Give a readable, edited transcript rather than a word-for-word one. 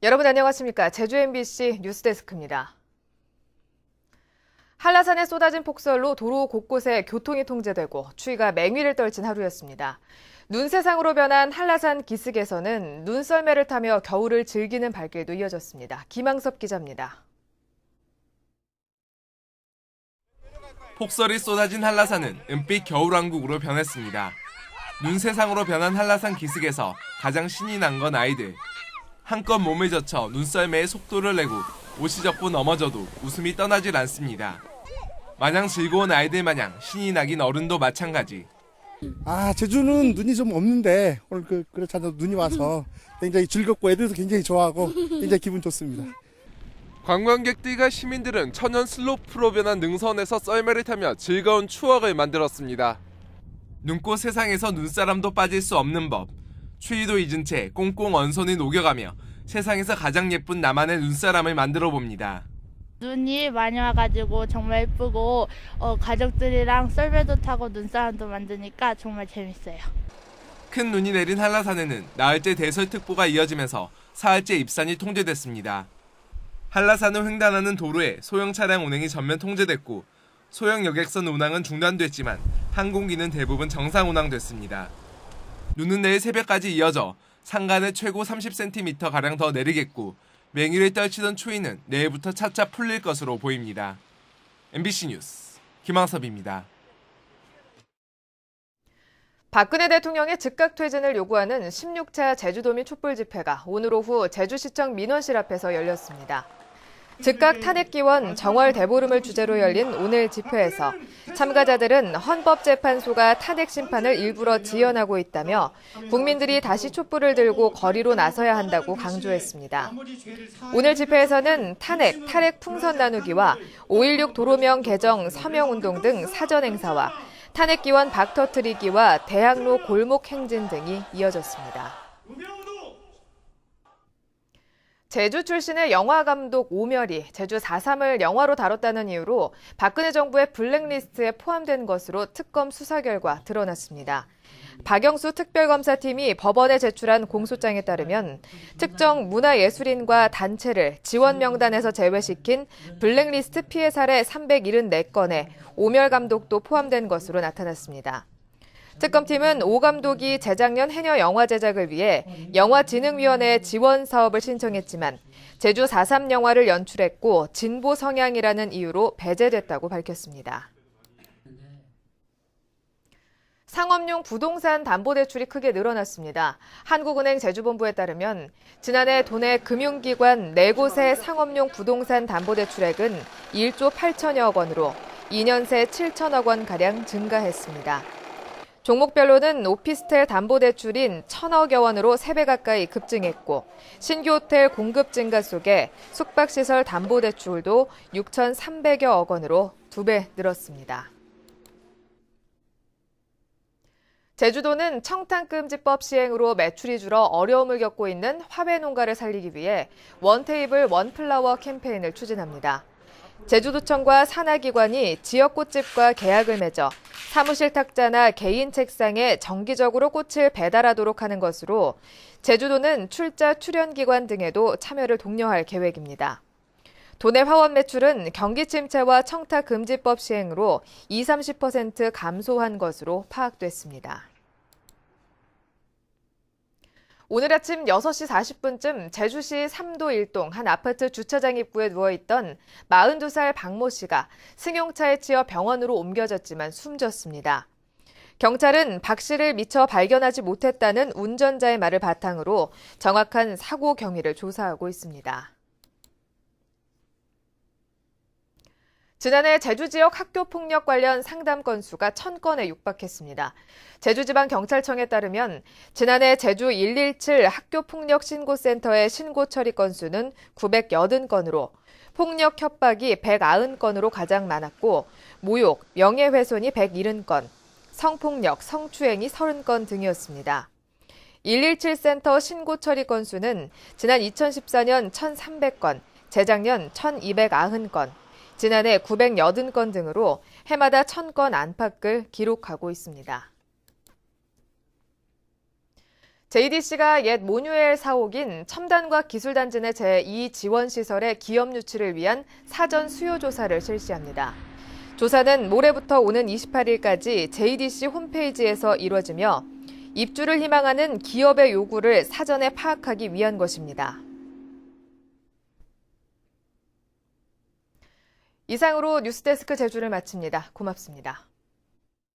여러분 안녕하십니까? 제주 MBC 뉴스데스크입니다. 한라산에 쏟아진 폭설로 도로 곳곳에 교통이 통제되고 추위가 맹위를 떨친 하루였습니다. 눈세상으로 변한 한라산 기슭에서는 눈썰매를 타며 겨울을 즐기는 발길도 이어졌습니다. 김항섭 기자입니다. 폭설이 쏟아진 한라산은 은빛 겨울왕국으로 변했습니다. 눈세상으로 변한 한라산 기슭에서 가장 신이 난 건 아이들. 한껏 몸을 젖혀 눈썰매에 속도를 내고 옷이 젖고 넘어져도 웃음이 떠나질 않습니다. 마냥 즐거운 아이들 마냥 신이 나긴 어른도 마찬가지. 제주는 눈이 좀 없는데 오늘 그렇잖아요. 눈이 와서 굉장히 즐겁고 애들도 굉장히 좋아하고 굉장히 기분 좋습니다. 관광객들과 시민들은 천연 슬로프로 변한 능선에서 썰매를 타며 즐거운 추억을 만들었습니다. 눈꽃 세상에서 눈사람도 빠질 수 없는 법. 추위도 잊은 채 꽁꽁 언손을 녹여가며 세상에서 가장 예쁜 나만의 눈사람을 만들어 봅니다. 눈이 많이 와가지고 정말 예쁘고 가족들이랑 썰매도 타고 눈사람도 만드니까 정말 재밌어요. 큰 눈이 내린 한라산에는 나흘째 대설특보가 이어지면서 사흘째 입산이 통제됐습니다. 한라산을 횡단하는 도로에 소형 차량 운행이 전면 통제됐고 소형 여객선 운항은 중단됐지만 항공기는 대부분 정상 운항됐습니다. 눈은 내일 새벽까지 이어져 산간에 최고 30cm가량 더 내리겠고 맹위를 떨치던 추위는 내일부터 차차 풀릴 것으로 보입니다. MBC 뉴스 김항섭입니다. 박근혜 대통령의 즉각 퇴진을 요구하는 16차 제주도민 촛불 집회가 오늘 오후 제주시청 민원실 앞에서 열렸습니다. 즉각 탄핵기원 정월 대보름을 주제로 열린 오늘 집회에서 참가자들은 헌법재판소가 탄핵 심판을 일부러 지연하고 있다며 국민들이 다시 촛불을 들고 거리로 나서야 한다고 강조했습니다. 오늘 집회에서는 탈핵 풍선 나누기와 5.16 도로명 개정 서명운동 등 사전 행사와 탄핵기원 박 터뜨리기와 대학로 골목 행진 등이 이어졌습니다. 제주 출신의 영화감독 오멸이 제주 4.3을 영화로 다뤘다는 이유로 박근혜 정부의 블랙리스트에 포함된 것으로 특검 수사 결과 드러났습니다. 박영수 특별검사팀이 법원에 제출한 공소장에 따르면 특정 문화예술인과 단체를 지원 명단에서 제외시킨 블랙리스트 피해 사례 374건에 오멸 감독도 포함된 것으로 나타났습니다. 특검팀은 오 감독이 재작년 해녀 영화 제작을 위해 영화진흥위원회에 지원 사업을 신청했지만 제주 4.3 영화를 연출했고 진보 성향이라는 이유로 배제됐다고 밝혔습니다. 상업용 부동산 담보대출이 크게 늘어났습니다. 한국은행 제주본부에 따르면 지난해 도내 금융기관 4곳의 상업용 부동산 담보대출액은 1조 8천여억 원으로 2년 새 7천억 원가량 증가했습니다. 종목별로는 오피스텔 담보대출인 1,000억여 원으로 3배 가까이 급증했고 신규 호텔 공급 증가 속에 숙박시설 담보대출도 6,300여억 원으로 2배 늘었습니다. 제주도는 청탕금지법 시행으로 매출이 줄어 어려움을 겪고 있는 화훼 농가를 살리기 위해 원테이블 원플라워 캠페인을 추진합니다. 제주도청과 산하기관이 지역 꽃집과 계약을 맺어 사무실 탁자나 개인 책상에 정기적으로 꽃을 배달하도록 하는 것으로 제주도는 출자 출연기관 등에도 참여를 독려할 계획입니다. 도내 화원 매출은 경기 침체와 청탁금지법 시행으로 20-30% 감소한 것으로 파악됐습니다. 오늘 아침 6시 40분쯤 제주시 삼도 1동 한 아파트 주차장 입구에 누워있던 42살 박모 씨가 승용차에 치여 병원으로 옮겨졌지만 숨졌습니다. 경찰은 박 씨를 미처 발견하지 못했다는 운전자의 말을 바탕으로 정확한 사고 경위를 조사하고 있습니다. 지난해 제주 지역 학교 폭력 관련 상담 건수가 1,000건에 육박했습니다. 제주지방경찰청에 따르면 지난해 제주 117 학교폭력 신고센터의 신고 처리 건수는 980건으로 폭력 협박이 190건으로 가장 많았고 모욕, 명예훼손이 170건, 성폭력, 성추행이 30건 등이었습니다. 117 센터 신고 처리 건수는 지난 2014년 1,300건, 재작년 1,290건, 지난해 980건 등으로 해마다 1,000건 안팎을 기록하고 있습니다. JDC가 옛 모뉴엘 사옥인 첨단과학 기술단지 내 제2지원시설의 기업 유치를 위한 사전 수요 조사를 실시합니다. 조사는 모레부터 오는 28일까지 JDC 홈페이지에서 이루어지며 입주를 희망하는 기업의 요구를 사전에 파악하기 위한 것입니다. 이상으로 뉴스데스크 제주를 마칩니다. 고맙습니다.